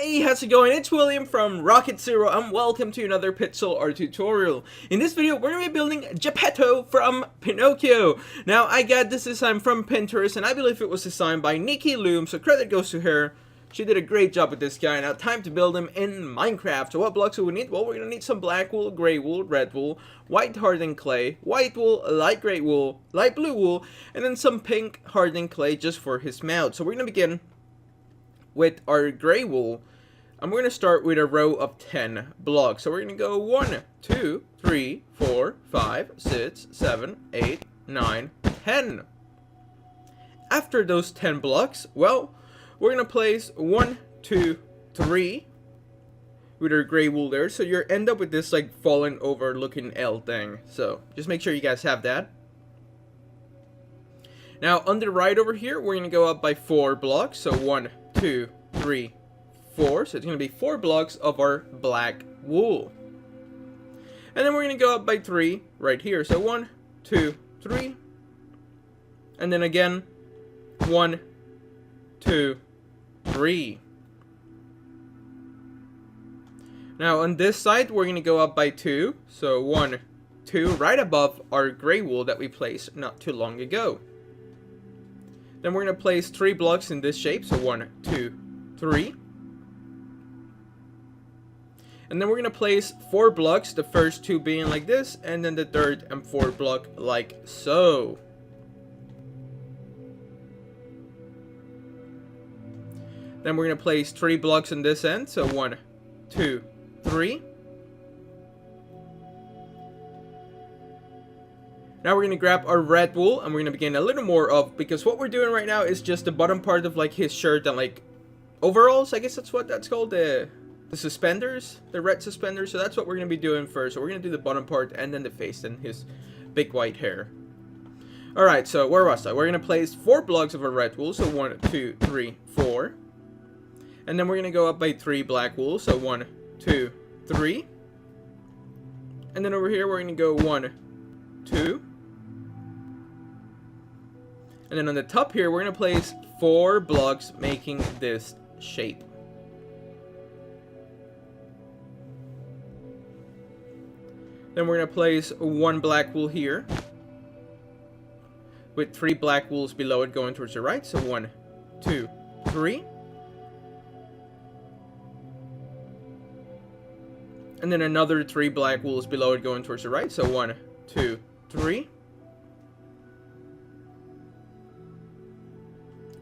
Hey, how's it going? It's William from Rocket Zero and welcome to another pixel art tutorial. In this video, we're going to be building Geppeto from Pinocchio. Now, I got this design from Pinterest and I believe it was designed by Nikki Loom, so credit goes to her. She did a great job with this guy. Now, time to build him in Minecraft. So what blocks do we need? Well, we're going to need some black wool, gray wool, red wool, white hardened clay, white wool, light gray wool, light blue wool, and then some pink hardened clay just for his mouth. So we're going to begin with our gray wool, and we're going to start with a row of 10 blocks. So we're going to go 1, 2, 3, 4, 5, 6, 7, 8, 9, 10. After those 10 blocks, well, we're going to place 1, 2, 3 with our gray wool there. So you end up with this like fallen over looking L thing. So just make sure you guys have that. Now on the right over here, we're going to go up by 4 blocks. So 1, 2, 3, 4. So it's going to be 4 blocks of our black wool. And then we're going to go up by 3 right here. So 1, 2, 3. And then again, 1, 2, 3. Now on this side, we're going to go up by 2. So 1, 2, right above our gray wool that we placed not too long ago. Then we're going to place 3 blocks in this shape. So 1, 2, 3. And then we're going to place 4 blocks, the first 2 being like this, and then the third and fourth block like so. Then we're going to place 3 blocks on this end. So 1, 2, 3. Now we're going to grab our red wool and we're going to begin a little more of, because what we're doing right now is just the bottom part of like his shirt and like overalls, I guess that's what that's called, the suspenders, the red suspenders. So that's what we're going to be doing first. So we're going to do the bottom part and then the face and his big white hair. Alright, so where was I? We're going to place 4 blocks of our red wool. So 1, 2, 3, 4. And then we're going to go up by 3 black wool. So 1, 2, 3. And then over here we're going to go 1, 2. And then on the top here, we're going to place 4 blocks making this shape. Then we're going to place 1 black wool here, with 3 black wools below it going towards the right. So 1, 2, 3. And then another 3 black wools below it going towards the right. So 1, 2, 3.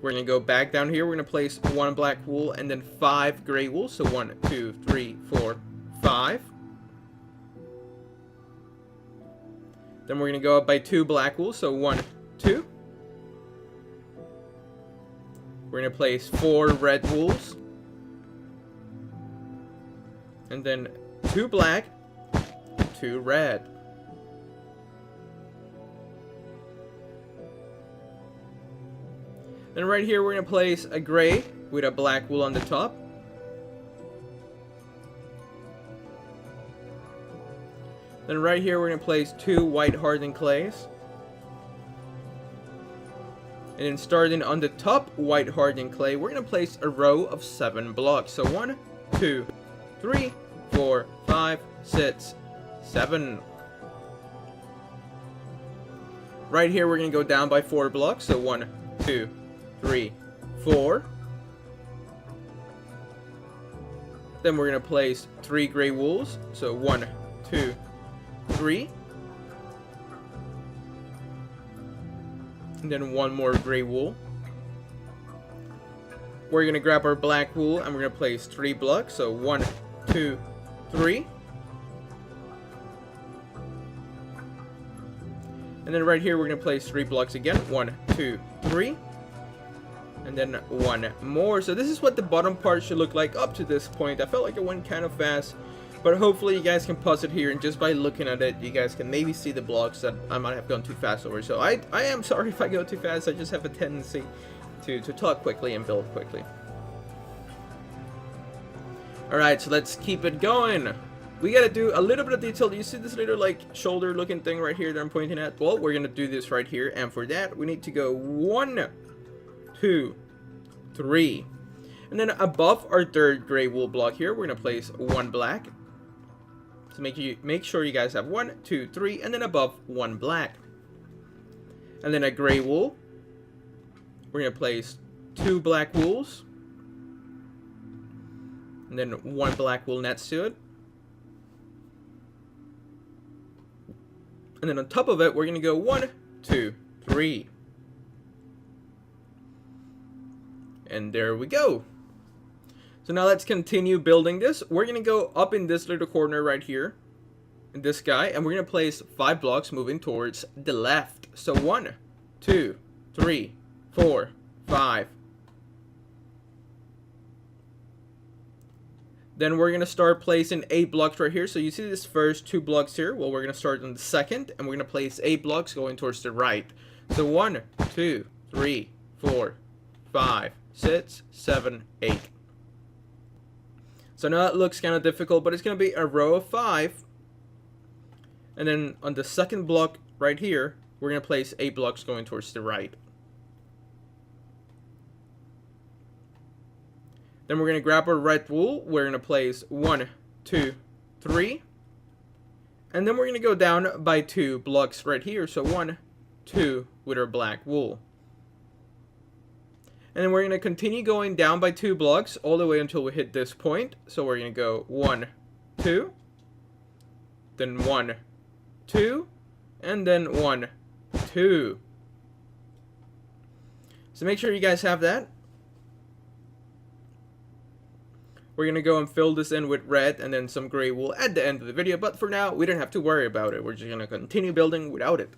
We're going to go back down here. We're going to place 1 black wool and then 5 gray wool. So 1, 2, 3, 4, 5. Then we're going to go up by 2 black wool. So 1, 2. We're going to place 4 red wools. And then 2 black, 2 red. Then right here we're going to place a gray with a black wool on the top. Then right here we're going to place 2 white hardened clays. And then starting on the top white hardened clay, we're going to place a row of 7 blocks. So 1, 2, 3, 4, 5, 6, 7. Right here we're going to go down by 4 blocks. So 1, 2, 3, 4. Then we're going to place 3 gray wools. So 1, 2, 3. And then 1 more gray wool. We're going to grab our black wool and we're going to place 3 blocks. So 1, 2, 3. And then right here we're going to place 3 blocks again. 1, 2, 3. And then 1 more. So this is what the bottom part should look like up to this point. I felt like it went kind of fast, but hopefully you guys can pause it here, and just by looking at it, you guys can maybe see the blocks that I might have gone too fast over. So I am sorry if I go too fast. I just have a tendency to talk quickly and build quickly. Alright, so let's keep it going. We gotta do a little bit of detail. Do you see this little like shoulder looking thing right here that I'm pointing at? Well, we're gonna do this right here, and for that we need to go 1, 2, 3. And then above our third gray wool block here, we're going to place one black. So make sure you guys have 1, 2, 3, and then above one black. And then a gray wool. We're going to place 2 black wools. And then 1 black wool next to it. And then on top of it, we're going to go 1, 2, 3. And there we go. So now let's continue building this. We're going to go up in this little corner right here, in this guy, and we're going to place 5 blocks moving towards the left. So 1, 2, 3, 4, 5. Then we're going to start placing 8 blocks right here. So you see this first 2 blocks here. Well, we're going to start on the second, and we're going to place 8 blocks going towards the right. So 1, 2, 3, 4, 5, 6, 7, 8. So now it looks kind of difficult, but it's going to be a row of 5. And then on the second block right here, we're going to place 8 blocks going towards the right. Then we're going to grab our red wool. We're going to place 1, 2, 3. And then we're going to go down by 2 blocks right here. So 1, 2 with our black wool. And then we're going to continue going down by 2 blocks all the way until we hit this point. So we're going to go 1, 2, then 1, 2, and then 1, 2. So make sure you guys have that. We're going to go and fill this in with red and then some gray wool at the end of the video. But for now, we don't have to worry about it. We're just going to continue building without it.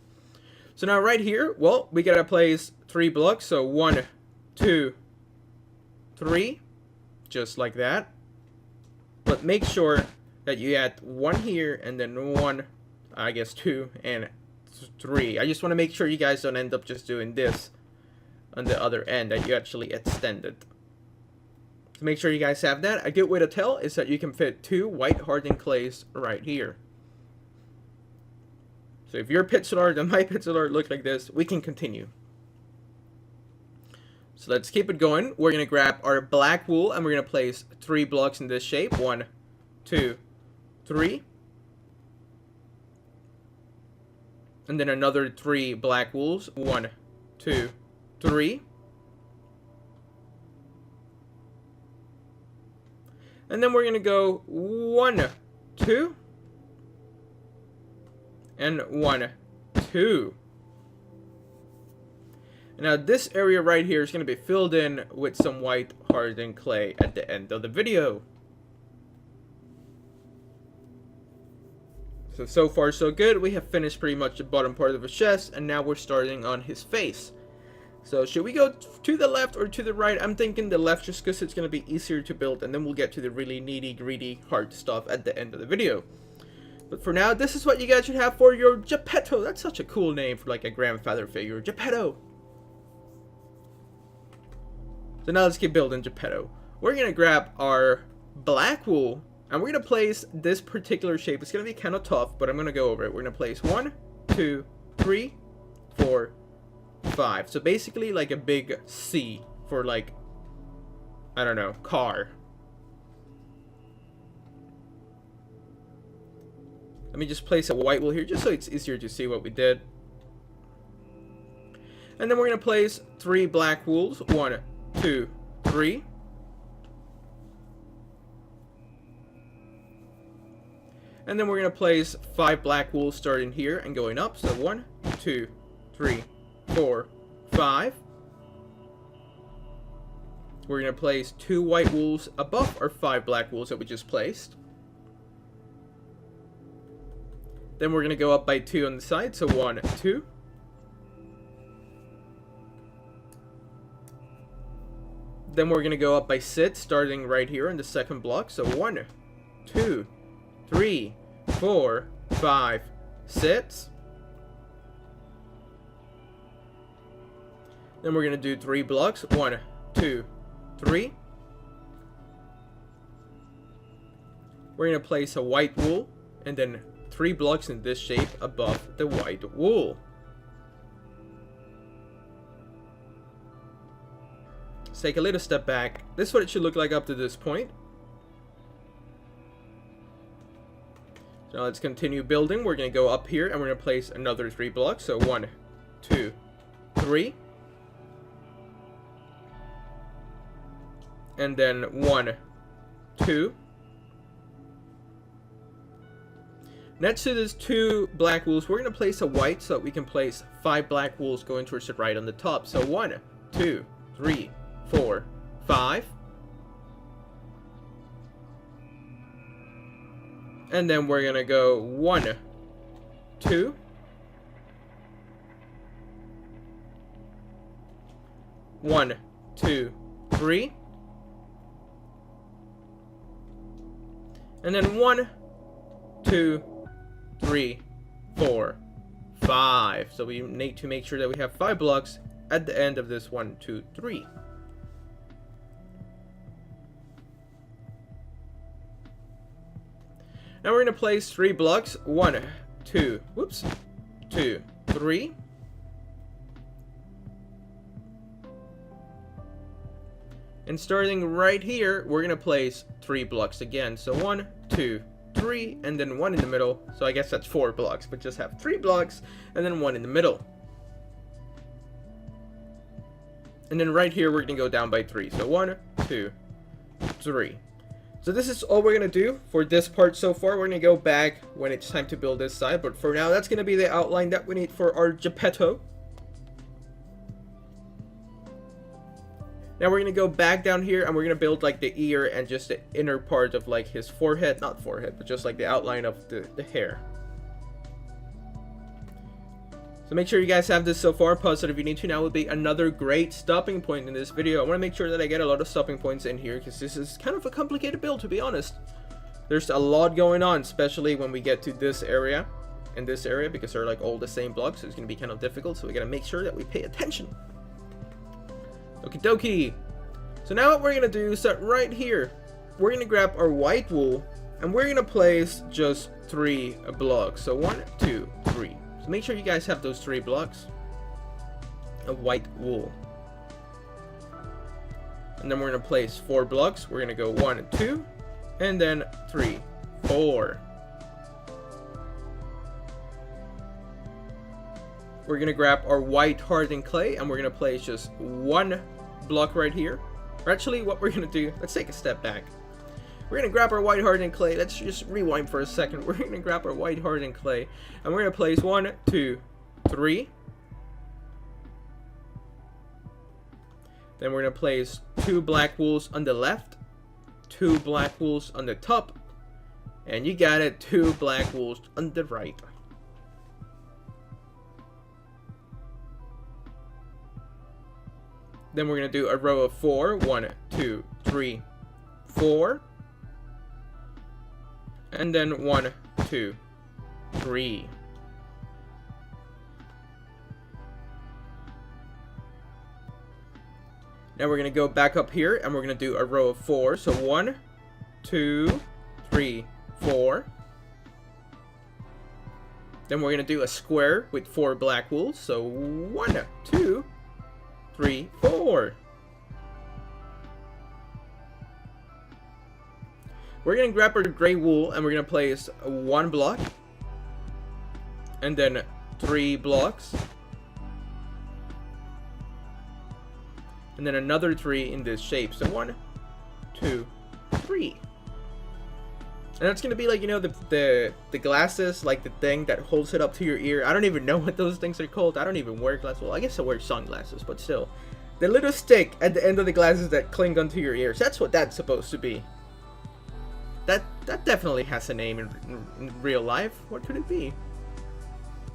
So now right here, well, we got to place 3 blocks. So 1, 2, 3, just like that. But make sure that you add 1 here and then 1, I guess 2 and 3. I just want to make sure you guys don't end up just doing this on the other end, that you actually extend it. So make sure you guys have that. A good way to tell is that you can fit 2 white hardened clays right here. So if your pixel art and my pixel art look like this, we can continue. So let's keep it going. We're going to grab our black wool and we're going to place 3 blocks in this shape. 1, 2, 3. And then another 3 black wools. 1, 2, 3. And then we're going to go 1, 2. And 1, 2. Now this area right here is going to be filled in with some white hardened clay at the end of the video. So far so good. We have finished pretty much the bottom part of his chest, and now we're starting on his face. So should we go to the left or to the right? I'm thinking the left just because it's going to be easier to build, and then we'll get to the really needy, greedy, hard stuff at the end of the video. But for now, this is what you guys should have for your Geppeto. That's such a cool name for like a grandfather figure. Geppeto. So now let's keep building Geppeto. We're going to grab our black wool, and we're going to place this particular shape. It's going to be kind of tough, but I'm going to go over it. We're going to place 1, 2, 3, 4, 5. So basically like a big C for like, I don't know, car. Let me just place a white wool here just so it's easier to see what we did. And then we're going to place 3 black wools. 1, 2, 3. And then we're going to place 5 black wools starting here and going up. So 1, 2, 3, 4, 5. We're going to place 2 white wools above our 5 black wools that we just placed. Then we're going to go up by 2 on the side. So 1, 2. Then we're going to go up by 6 starting right here in the second block. So 1, 2, 3, 4, 5, 6. Then we're going to do 3 blocks. 1, 2, 3. We're going to place a white wool and then 3 blocks in this shape above the white wool. Let's take a little step back. This is what it should look like up to this point. So let's continue building. We're going to go up here and we're going to place another 3 blocks. So 1, 2, 3. And then 1, 2. Next to these 2 black wools, we're going to place a white so that we can place 5 black wools going towards the right on the top. So 1, 2, 3, 4, 5. And then we're going to go 1, 2. One, 2, 3. And then 1, 2, 3, 4, 5. So we need to make sure that we have 5 blocks at the end of this 1, 2, 3. Now we're going to place 3 blocks. 1, 2, 2, 3. And starting right here, we're going to place 3 blocks again. So 1, 2, 3, and then 1 in the middle. So I guess that's 4 blocks, but just have 3 blocks and then 1 in the middle. And then right here, we're going to go down by 3. So 1, 2, 3. So this is all we're going to do for this part so far. We're going to go back when it's time to build this side. But for now, that's going to be the outline that we need for our Gepetto. Now we're going to go back down here and we're going to build like the ear and just the inner part of like his forehead. Not forehead, but just like the outline of the hair. So make sure you guys have this so far. Pause it if you need to. Now would be another great stopping point in this video. I want to make sure that I get a lot of stopping points in here because this is kind of a complicated build, to be honest. There's a lot going on, especially when we get to this area and this area, because they're like all the same blocks. So it's going to be kind of difficult. So we got to make sure that we pay attention. Okie dokie. So now what we're going to do is that right here, we're going to grab our white wool and we're going to place just 3 blocks. So 1, 2, 3. So make sure you guys have those 3 blocks of white wool. And then we're going to place 4 blocks. We're going to go 1, 2, and then 3, 4. We're going to grab our white hardened clay and we're going to place just 1 block right here. Or actually, what we're going to do, let's take a step back. We're going to grab our white hardened clay. Let's just rewind for a second. We're going to grab our white hardened clay and we're going to place 1, 2, 3. Then we're going to place 2 black wools on the left, 2 black wools on the top, and you got it, 2 black wools on the right. Then we're going to do a row of 4. 1, 2, 3, 4. And then 1, 2, 3. Now we're going to go back up here and we're going to do a row of 4. So 1, 2, 3, 4. Then we're going to do a square with 4 black wools. So 1, 2, 3, 4. We're going to grab our gray wool and we're going to place 1 block. And then 3 blocks. And then another 3 in this shape. So 1, 2, 3. And that's going to be like, you know, the glasses, like the thing that holds it up to your ear. I don't even know what those things are called. I don't even wear glasses. Well, I guess I wear sunglasses, but still. The little stick at the end of the glasses that cling onto your ears. That's what that's supposed to be. That definitely has a name in real life. What could it be?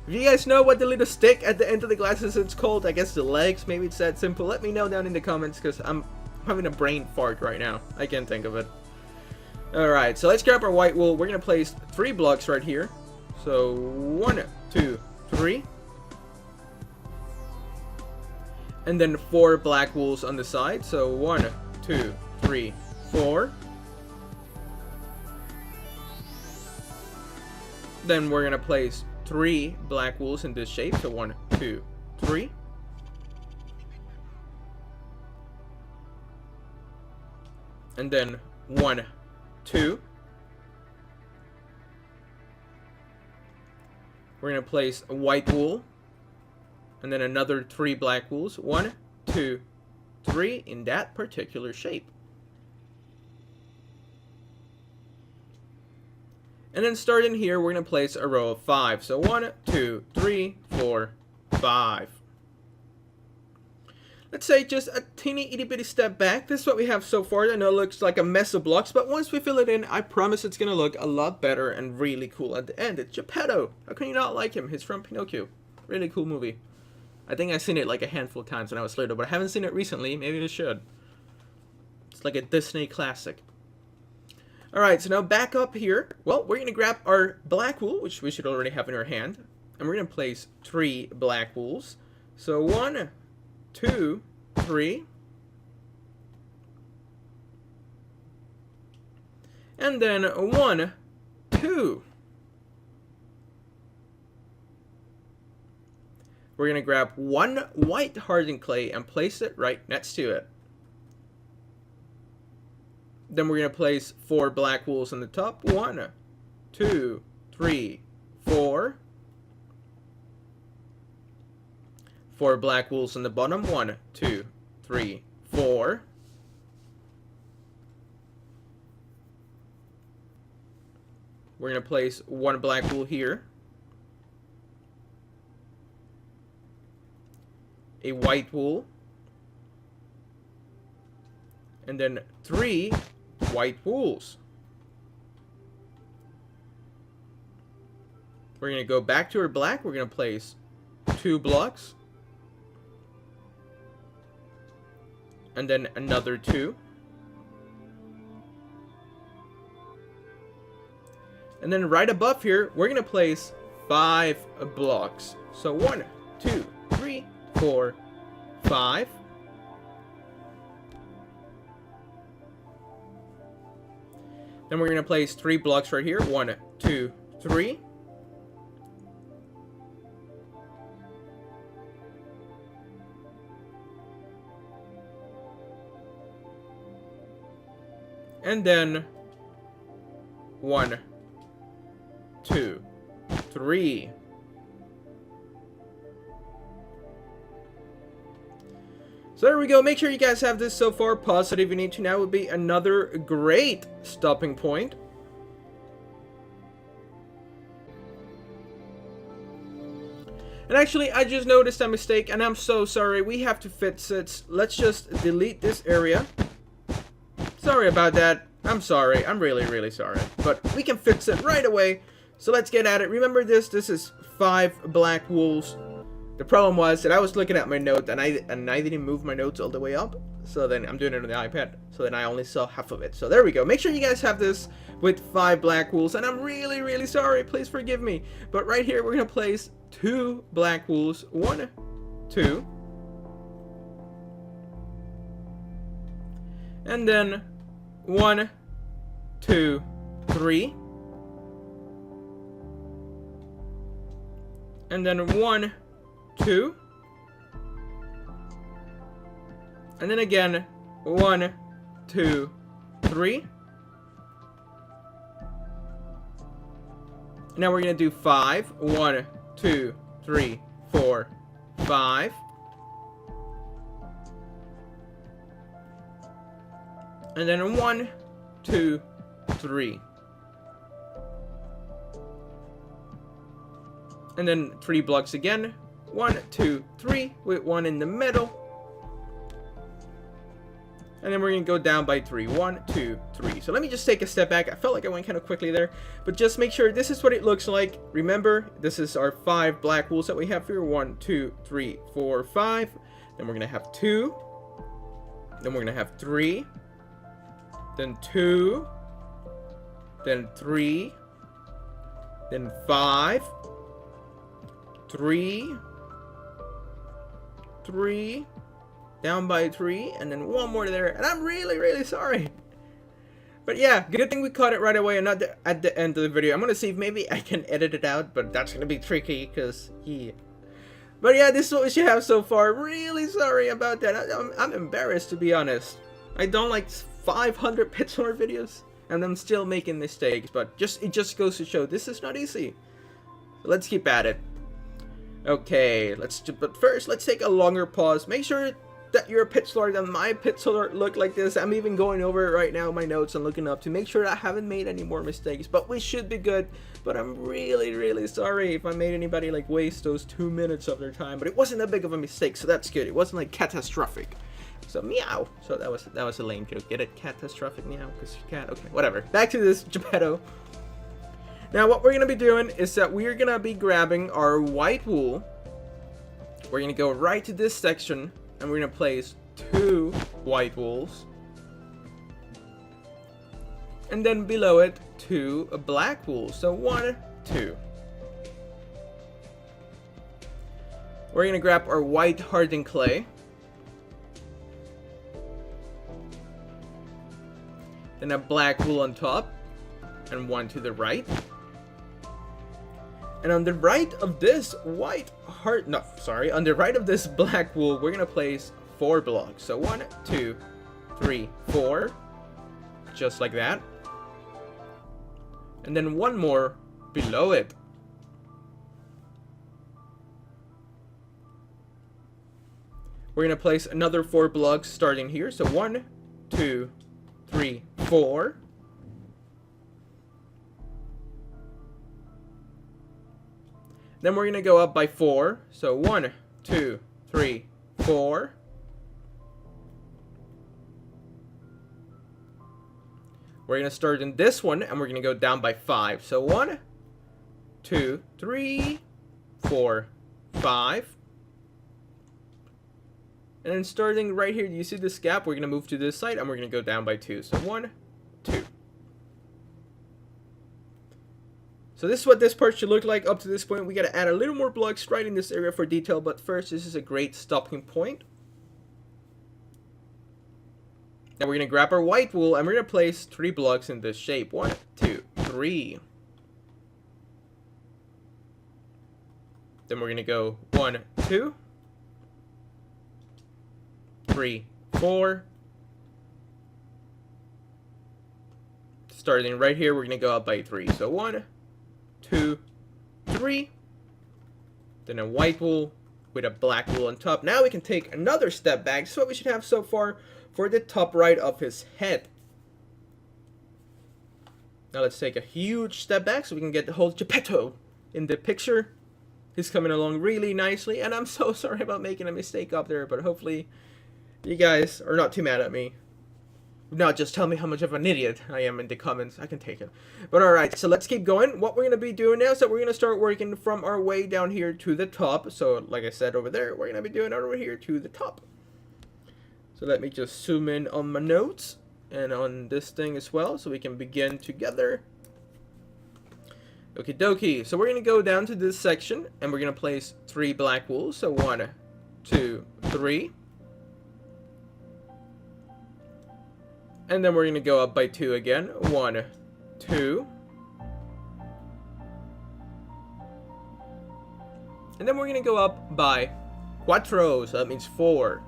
If you guys know what the little stick at the end of the glasses is called, I guess the legs, maybe it's that simple. Let me know down in the comments because I'm having a brain fart right now. I can't think of it. Alright, so let's grab our white wool. We're going to place 3 blocks right here. So 1, 2, 3. And then 4 black wools on the side. So 1, 2, 3, 4. Then we're going to place 3 black wools in this shape. So 1, 2, 3. and then 1, 2. We're going to place a white wool, and then another 3 black wools. 1, 2, 3 in that particular shape. And then starting here, we're going to place a row of 5. So 1, 2, 3, 4, 5. Let's say just a teeny itty bitty step back. This is what we have so far. I know it looks like a mess of blocks, but once we fill it in, I promise it's going to look a lot better and really cool at the end. It's Geppeto. How can you not like him? He's from Pinocchio. Really cool movie. I think I've seen it like a handful of times when I was little, but I haven't seen it recently. Maybe I should. It's like a Disney classic. Alright, so now back up here. Well, we're going to grab our black wool, which we should already have in our hand. And we're going to place 3 black wools. So 1, 2, 3. And then 1, 2. We're going to grab 1 white hardened clay and place it right next to it. Then we're going to place 4 black wools on the top. 1, 2, 3, 4. 4 black wools on the bottom. 1, 2, 3, 4. We're going to place 1 black wool here. A white wool. And then 3 white wools. We're going to go back to our black. We're going to place 2 blocks. And then another 2. And then right above here, we're going to place 5 blocks. So 1, 2, 3, 4, 5. Then we're going to place 3 blocks right here. 1, 2, 3. And then 1, 2, 3. So there we go. Make sure you guys have this so far. Positive you need to now would be another great stopping point. And actually, I just noticed a mistake, and I'm so sorry. We have to fix it. Let's just delete this area. Sorry about that. I'm sorry. I'm really, really sorry. But we can fix it right away. So let's get at it. Remember this. This is 5 black wools. The problem was that I was looking at my note and I didn't move my notes all the way up. So then I'm doing it on the iPad. So then I only saw half of it. So there we go. Make sure you guys have this with 5 black wools. And I'm really, really sorry. Please forgive me. But right here, we're going to place 2 black wools. 1, 2. And then 1, 2, 3. And then 1, 2. And then again 1, 2, 3. Now we're gonna do 5. 1, 2, 3, 4, 5. And then 1, 2, 3. And then 3 blocks again. 1, 2, 3 with 1 in the middle. And then we're going to go down by 3. 1, 2, 3. So let me just take a step back. I felt like I went kind of quickly there. But just make sure this is what it looks like. Remember, this is our 5 black wools that we have here. 1, 2, 3, 4, 5. Then we're going to have 2. Then we're going to have 3. Then 2. Then 3. Then 5. 3. 3. Down by 3, and then 1 more there, and I'm really, really sorry. But yeah, good thing we caught it right away and not at the end of the video. I'm gonna see if maybe I can edit it out, but that's gonna be tricky, because, yeah. But yeah, this is what we should have so far. Really sorry about that. I'm embarrassed, to be honest. I don't like 500 pixel art videos, and I'm still making mistakes, but it just goes to show this is not easy. Let's keep at it. Okay, but first, let's take a longer pause. Make sure that your pixel art and my pixel art look like this. I'm even going over it right now in my notes and looking up to make sure I haven't made any more mistakes, but we should be good. But I'm really sorry if I made anybody like waste those 2 minutes of their time, but it wasn't that big of a mistake, so that's good. It wasn't like catastrophic. So meow. So that was a lame joke. Get it? Catastrophic meow because you can't. Okay, whatever. Back to this Geppeto. Now what we're gonna be doing is that we're gonna be grabbing our white wool. We're gonna go right to this section and we're gonna place 2 white wools. And then below it 2 black wools. So 1, 2. We're gonna grab our white hardened clay. Then a black wool on top and 1 to the right. And on the right of this on the right of this black wool, we're gonna place 4 blocks. So 1, 2, 3, 4, just like that. And then 1 more below it. We're gonna place another 4 blocks starting here. So 1, 2, 3, 4. Then we're gonna go up by 4. So 1, 2, 3, 4. We're gonna start in this one and we're gonna go down by 5. So 1, 2, 3, 4, 5. And then starting right here, do you see this gap? We're gonna move to this side and we're gonna go down by 2. So 1, 2. So this is what this part should look like up to this point. We gotta add a little more blocks right in this area for detail, but first this is a great stopping point. Now we're gonna grab our white wool and we're gonna place 3 blocks in this shape. 1, 2, 3. Then we're gonna go 1, 2, 3, 4. Starting right here, we're gonna go up by 3. So 1, 2, 3. Then a white wool with a black wool on top. Now we can take another step back. This is what we should have so far for the top right of his head. Now let's take a huge step back so we can get the whole Geppeto in the picture. He's coming along really nicely, and I'm so sorry about making a mistake up there, but hopefully you guys are not too mad at me. Not just tell me how much of an idiot I am in the comments. I can take it. But alright, so let's keep going. What we're going to be doing now is that we're going to start working from our way down here to the top. So like I said over there, we're going to be doing it over here to the top. So let me just zoom in on my notes and on this thing as well so we can begin together. Okie dokie. So we're going to go down to this section and we're going to place 3 black wools. So 1, 2, 3. And then we're going to go up by 2 again. 1, 2. And then we're going to go up by 4. So that means 4.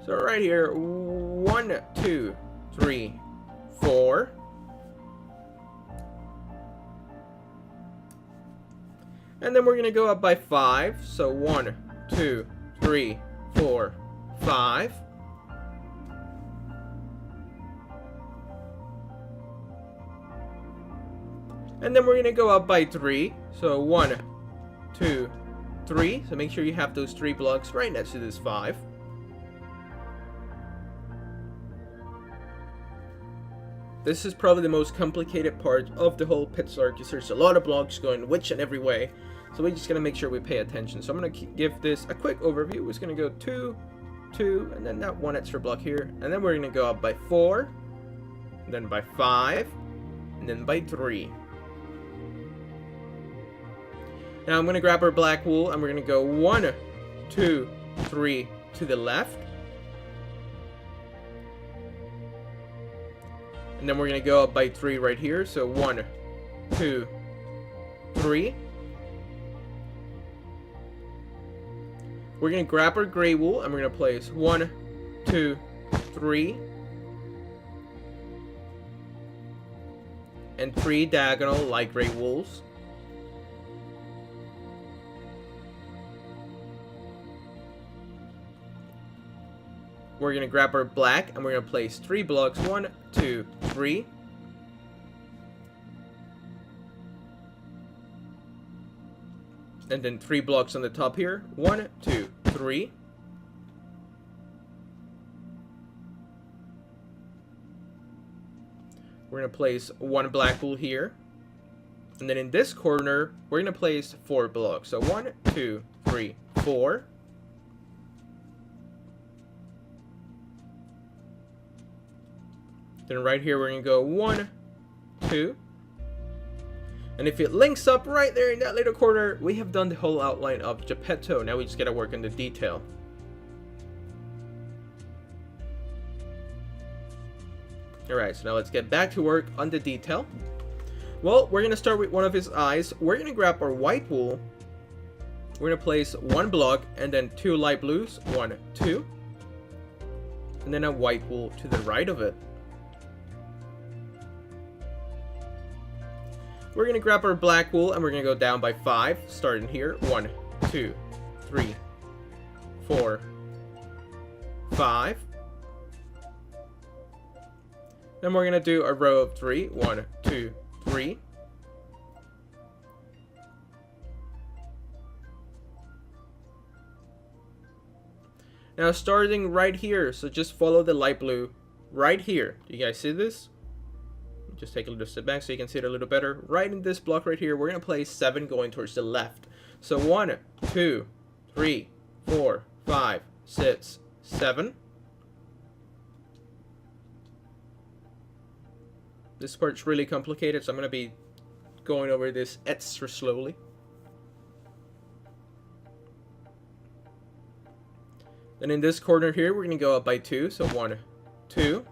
So right here, 1, 2, 3, 4. And then we're going to go up by 5. So 1, 2, 3, 4, 5. And then we're going to go up by 3. So 1, 2, 3. So make sure you have those 3 blocks right next to this 5. This is probably the most complicated part of the whole pixel art because there's a lot of blocks going which and every way. So we're just going to make sure we pay attention. So I'm going to give this a quick overview. We're just going to go 2, 2, and then that 1 extra block here. And then we're going to go up by 4, and then by 5, and then by 3. Now I'm going to grab our black wool and we're going to go 1, 2, 3 to the left. And then we're going to go up by 3 right here. So 1, 2, 3. We're going to grab our gray wool and we're going to place 1, 2, 3. and 3 diagonal light gray wools. We're going to grab our black and we're going to place 3 blocks. 1, 2, 3. And then 3 blocks on the top here. 1, 2, 3. We're going to place 1 black wool here. And then in this corner, we're going to place 4 blocks. So 1, 2, 3, 4. Then right here, we're going to go 1, 2. And if it links up right there in that little corner, we have done the whole outline of Geppeto. Now we just got to work on the detail. Alright, so now let's get back to work on the detail. Well, we're going to start with one of his eyes. We're going to grab our white wool. We're going to place 1 block and then 2 light blues. 1, 2. And then a white wool to the right of it. We're going to grab our black wool and we're going to go down by 5, starting here. 1, 2, 3, 4, 5. Then we're going to do a row of 3. 1, 2, 3. Now starting right here, so just follow the light blue right here. Do you guys see this? Just take a little step back so you can see it a little better. Right in this block right here, we're going to place 7 going towards the left. So 1, 2, 3, 4, 5, 6, 7. This part's really complicated, so I'm going to be going over this extra slowly. Then in this corner here, we're going to go up by 2. So 1, 2.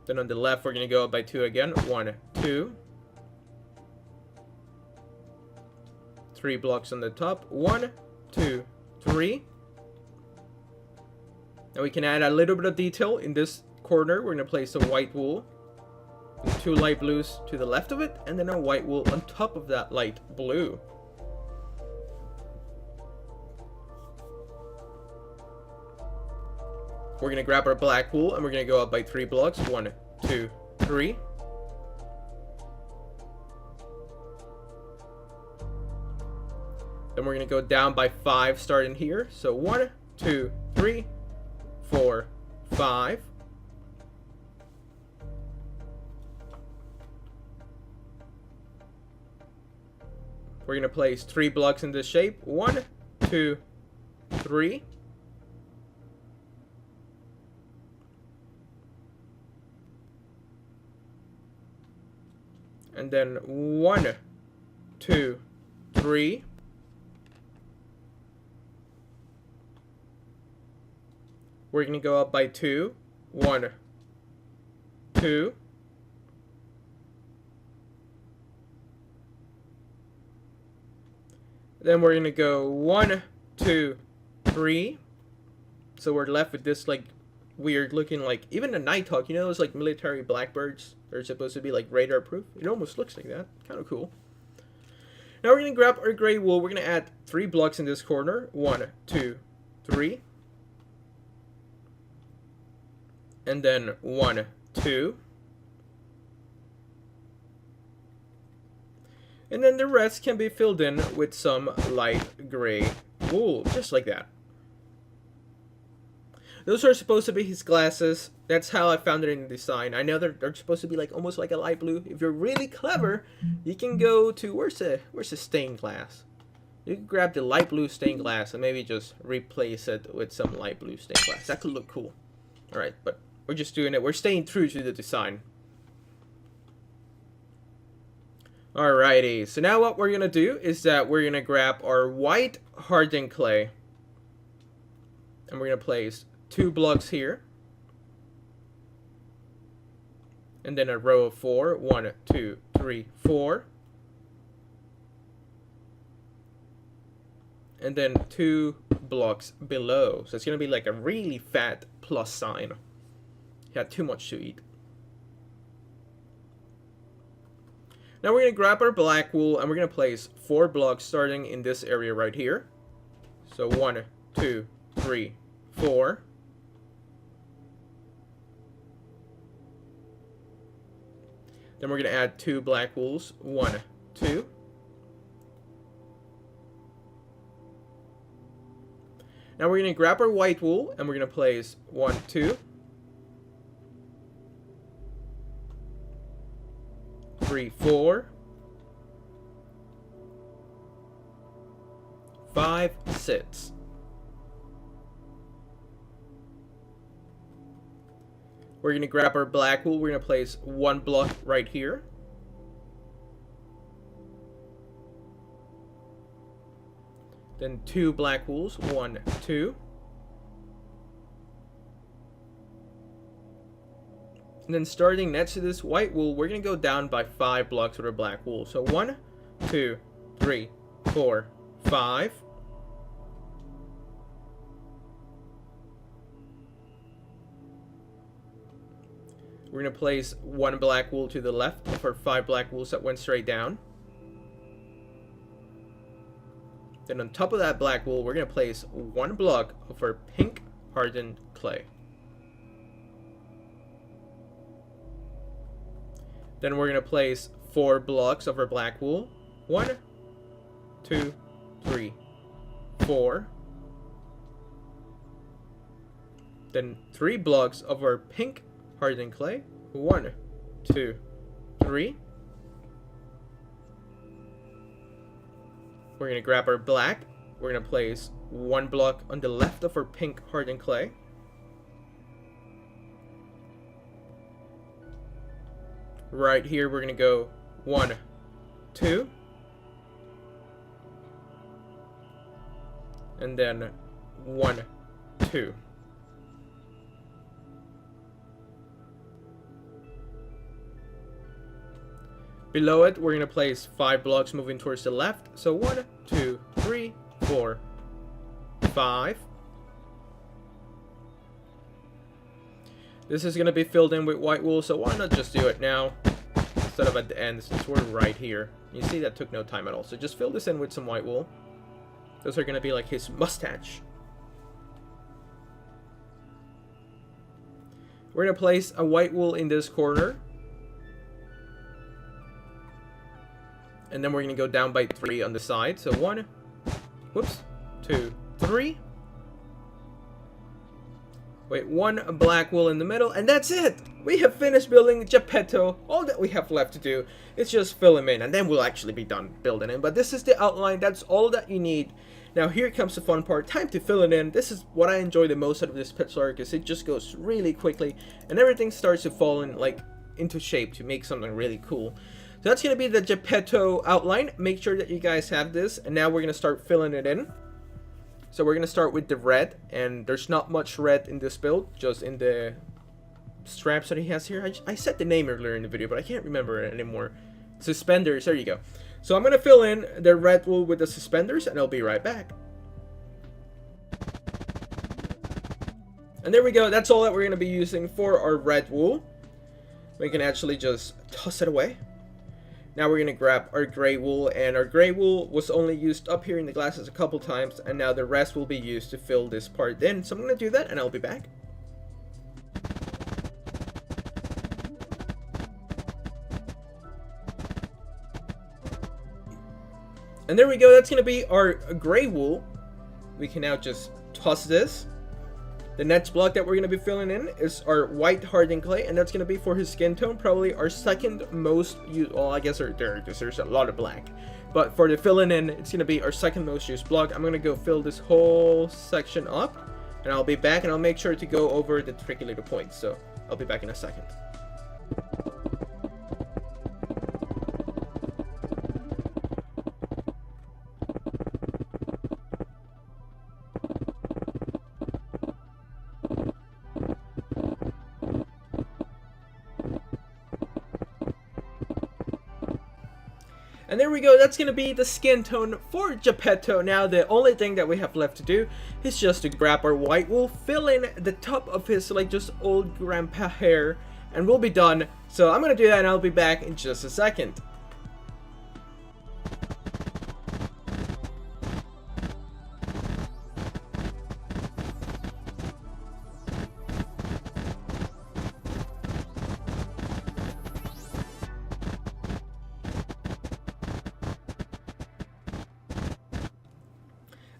Then on the left, we're going to go up by 2 again. 1, 2. 3 blocks on the top. 1, 2, 3. Now we can add a little bit of detail in this corner. We're going to place a white wool. 2 light blues to the left of it. And then a white wool on top of that light blue. We're going to grab our black wool and we're going to go up by 3 blocks. 1, 2, 3. Then we're going to go down by 5 starting here. So 1, 2, 3, 4, 5. We're going to place 3 blocks in this shape. 1, 2, 3. And then 1, 2, 3. We're going to go up by 2. 1, 2. Then we're going to go 1, 2, 3. So we're left with this like weird looking, like even a nighthawk, you know those like military blackbirds? They're supposed to be like radar proof. It almost looks like that. Kind of cool. Now we're going to grab our gray wool. We're going to add 3 blocks in this corner. 1, 2, 3. And then 1, 2. And then the rest can be filled in with some light gray wool. Just like that. Those are supposed to be his glasses. That's how I found it in the design. I know they're supposed to be like almost like a light blue. If you're really clever, you can go to where's the stained glass? You can grab the light blue stained glass and maybe just replace it with some light blue stained glass. That could look cool. All right, but we're just doing it. We're staying true to the design. Alrighty. So now what we're gonna do is that we're gonna grab our white hardened clay, and we're gonna place 2 blocks here. And then a row of 4. 1, 2, 3, 4. And then 2 blocks below. So it's going to be like a really fat plus sign. You had too much to eat. Now we're going to grab our black wool and we're going to place 4 blocks starting in this area right here. So 1, 2, 3, 4. Then we're going to add 2 black wools. 1, 2. Now we're going to grab our white wool and we're going to place 1, 2. 3, 4. 5, 6. We're going to grab our black wool. We're going to place 1 block right here. Then 2 black wools. 1, 2. And then starting next to this white wool, we're going to go down by 5 blocks with our black wool. So 1, 2, 3, 4, 5. We're going to place 1 black wool to the left of our 5 black wools that went straight down. Then on top of that black wool, we're going to place 1 block of our pink hardened clay. Then we're going to place 4 blocks of our black wool. 1, 2, 3, 4. Then 3 blocks of our pink hardened clay. 1, 2, 3. We're going to grab our black. We're going to place 1 block on the left of our pink hardened clay. Right here, we're going to go 1, 2. And then 1, 2. Below it, we're going to place 5 blocks moving towards the left. So 1, 2, 3, 4, 5. This is going to be filled in with white wool, so why not just do it now instead of at the end, since we're right here. You see that took no time at all. So just fill this in with some white wool. Those are going to be like his mustache. We're going to place a white wool in this corner. And then we're going to go down by 3 on the side. So 1, whoops, 2, 3. Wait, 1 black wool in the middle, and that's it! We have finished building Geppeto. All that we have left to do is just fill him in, and then we'll actually be done building him. But this is the outline. That's all that you need. Now here comes the fun part. Time to fill it in. This is what I enjoy the most out of this pixel art, because it just goes really quickly, and everything starts to fall in, like, into shape to make something really cool. So that's going to be the Geppeto outline. Make sure that you guys have this. And now we're going to start filling it in. So we're going to start with the red. And there's not much red in this build, just in the straps that he has here. I said the name earlier in the video, but I can't remember it anymore. Suspenders, there you go. So I'm going to fill in the red wool with the suspenders, and I'll be right back. And there we go. That's all that we're going to be using for our red wool. We can actually just toss it away. Now we're going to grab our gray wool, and our gray wool was only used up here in the glasses a couple times, and now the rest will be used to fill this part in. So I'm going to do that, and I'll be back. And there we go. That's going to be our gray wool. We can now just toss this. The next block that we're going to be filling in is our white hardened clay, and that's going to be for his skin tone, probably our second most used. Well, I guess there's a lot of black, but for the filling in, it's going to be our second most used block. I'm going to go fill this whole section up, and I'll be back, and I'll make sure to go over the tricky little points. So I'll be back in a second. And there we go, that's going to be the skin tone for Geppeto. Now the only thing that we have left to do is just to grab our white wool, fill in the top of his like just old grandpa hair, and we'll be done. So I'm going to do that, and I'll be back in just a second.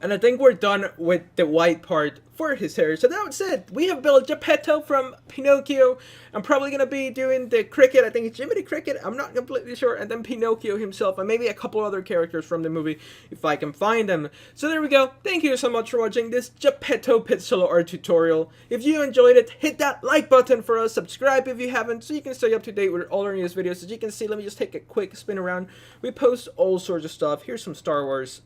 And I think we're done with the white part for his hair. So that said, we have built Geppeto from Pinocchio. I'm probably going to be doing the cricket. I think it's Jiminy Cricket. I'm not completely sure. And then Pinocchio himself. And maybe a couple other characters from the movie if I can find them. So there we go. Thank you so much for watching this Geppeto pixel art tutorial. If you enjoyed it, hit that like button for us. Subscribe if you haven't so you can stay up to date with all our newest videos. As you can see, let me just take a quick spin around. We post all sorts of stuff. Here's some Star Wars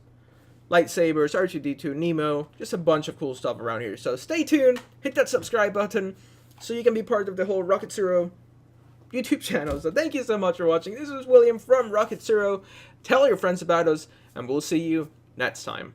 lightsabers, R2-D2, Nemo, just a bunch of cool stuff around here. So stay tuned, hit that subscribe button, so you can be part of the whole Rocket Zero YouTube channel. So thank you so much for watching. This is William from Rocket Zero. Tell your friends about us, and we'll see you next time.